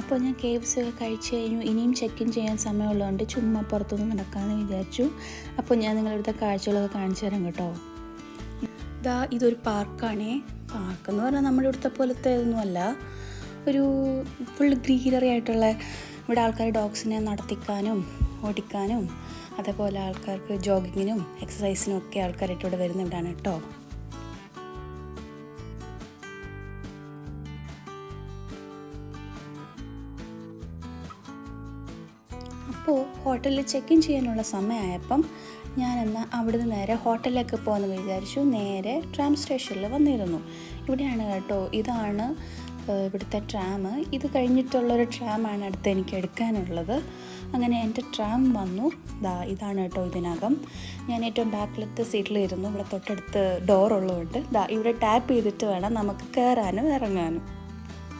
അപ്പോൾ ഞാൻ KFC ഒക്കെ കഴിച്ച് കഴിഞ്ഞു. ഇനിയും ചെക്ക് ഇൻ ചെയ്യാൻ സമയമുള്ളതുകൊണ്ട് ചുമ്മാ പുറത്തുനിന്ന് നടക്കാമെന്ന് വിചാരിച്ചു. അപ്പോൾ ഞാൻ നിങ്ങളുടെ കാഴ്ചകളൊക്കെ കാണിച്ചു തരാം കേട്ടോ. ഇതൊരു പാർക്കാണേ. പാർക്കെന്ന് പറഞ്ഞാൽ നമ്മുടെ ഇവിടുത്തെ പോലത്തെ ഒന്നുമല്ല, ഒരു ഫുൾ ഗ്രീനറി ആയിട്ടുള്ള, ഇവിടെ ആൾക്കാർ ഡോഗ്സിനെ നടത്തിക്കാനും ഓടിക്കാനും അതേപോലെ ആൾക്കാർക്ക് ജോഗിങ്ങിനും എക്സസൈസിനും ഒക്കെ ആൾക്കാരായിട്ട് ഇവിടെ വരുന്ന ഇവിടെയാണ് കേട്ടോ. അപ്പോൾ ഹോട്ടലിൽ ചെക്ക് ഇൻ ചെയ്യാനുള്ള സമയമായപ്പം ഞാനെന്നാൽ അവിടുന്ന് നേരെ ഹോട്ടലിലേക്ക് പോകുമെന്ന് വിചാരിച്ചു. നേരെ ട്രാം സ്റ്റേഷനിൽ വന്നിരുന്നു. ഇവിടെയാണ് കേട്ടോ, ഇതാണ് ഇവിടുത്തെ ട്രാം. ഇത് കഴിഞ്ഞിട്ടുള്ളൊരു ട്രാമാണ് അടുത്ത് എനിക്ക് എടുക്കാനുള്ളത്. അങ്ങനെ എൻ്റെ ട്രാം വന്നു. ഇതാണ് കേട്ടോ ഇതിനകം. ഞാൻ ഏറ്റവും ബാക്കിലത്തെ സീറ്റിലിരുന്നു. ഇവിടെ തൊട്ടടുത്ത് ഡോറുള്ളതുകൊണ്ട് ഇവിടെ ടാപ്പ് ചെയ്തിട്ട് വേണം നമുക്ക് കയറാനും ഇറങ്ങാനും.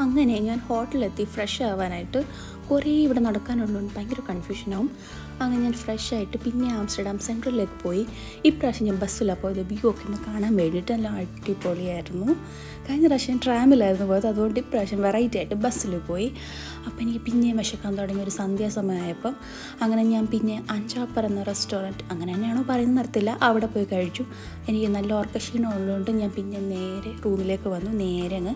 അങ്ങനെ ഞാൻ ഹോട്ടലിലെത്തി ഫ്രഷ് ആവാനായിട്ട്. കുറേ ഇവിടെ നടക്കാനുള്ളതുകൊണ്ട് ഭയങ്കര കൺഫ്യൂഷനാവും. അങ്ങനെ ഞാൻ ഫ്രഷ് ആയിട്ട് പിന്നെ ആംസ്റ്റർഡാം സെൻട്രലിലേക്ക് പോയി. ഇപ്രാവശ്യം ഞാൻ ബസ്സിലാണ് പോയത്, വ്യൂ ഒക്കെ ഒന്ന് കാണാൻ വേണ്ടിയിട്ട്. നല്ല അടിപൊളിയായിരുന്നു. കഴിഞ്ഞ പ്രാവശ്യം ട്രാമിലായിരുന്നു പോയത്, അതുകൊണ്ട് ഇപ്രാവശ്യം വെറൈറ്റി ആയിട്ട് ബസ്സിൽ പോയി. അപ്പോൾ എനിക്ക് പിന്നെയും വിശക്കാൻ തുടങ്ങി ഒരു സന്ധ്യാസമയമായപ്പം. അങ്ങനെ ഞാൻ പിന്നെ അഞ്ചാപ്പർ എന്ന റെസ്റ്റോറൻറ്റ്, അങ്ങനെ തന്നെയാണോ പറയുന്നത് നിർത്തില്ല, അവിടെ പോയി കഴിച്ചു. എനിക്ക് നല്ല ഓർക്കക്ഷീണം ഉള്ളതുകൊണ്ട് ഞാൻ പിന്നെ നേരെ റൂമിലേക്ക് വന്നു. നേരെ അങ്ങ്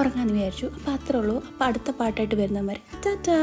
ഉറങ്ങാമെന്ന് വിചാരിച്ചു. അപ്പോൾ അത്രേ ഉള്ളൂ. അപ്പോൾ അടുത്ത പാട്ടായിട്ട് വരുന്നവരെ ടാറ്റാ.